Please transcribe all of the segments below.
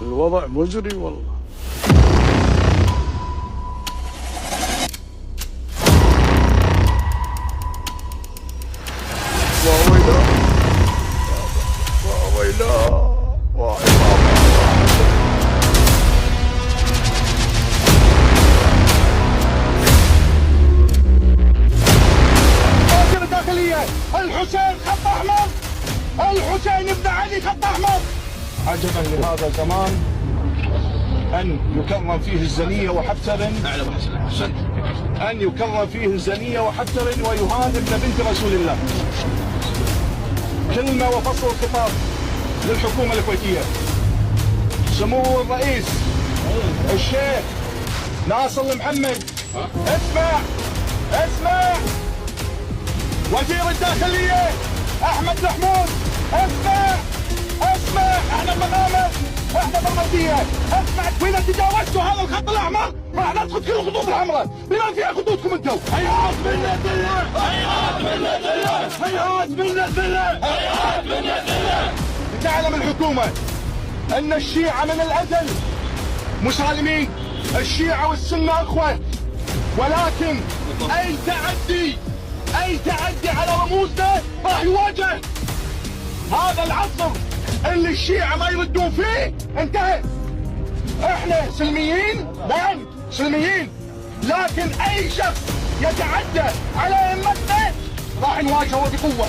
الوضع مزري والله. ويلا وزير الداخلية الحسين خط أحمر، الحسين بن علي خط أحمر. عجبا لهذا الزمان أن يكرم فيه الزنية وحفتر، أن يكرم فيه الزنية وحفتر ويهان ابن بنت رسول الله. كلمة وفصل الخطاب للحكومة الكويتية. سمو الرئيس الشيخ ناصر المحمد، اسمع وزير الداخلية أحمد محمود، اسمع احنا بمقامك، احنا بالمردية، اسمع واذا تجاوزتوا هذا الخط الاحمر راح ندخل كل الخطوط الحمراء بما فيها خطوطكم انتم. هيهات منا بالله، هيهات منا بالله، هيهات منا بالله، هيهات منا بالله. تعلم الحكومة ان الشيعة من الازل مسالمين، الشيعة والسنة اخوة، ولكن اي تعدي على رموزنا راح يواجه. هذا العصر اللي الشيعة ما يردون فيه انتهى. احنا سلميين، نعم سلميين، لكن اي شخص يتعدى على ائمتنا راح نواجهه بقوة.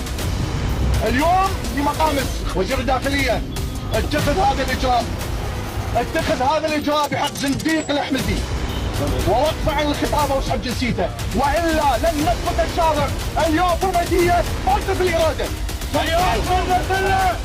اليوم في مقام وزير الداخلية اتخذ هذا الاجراء بحق زنديق الاحمدي ووقف عن الخطابة وسحب جنسيته، والا لن نسقط الشارع. اليوم بلدية موقف الإرادة. هيهات منا بالله،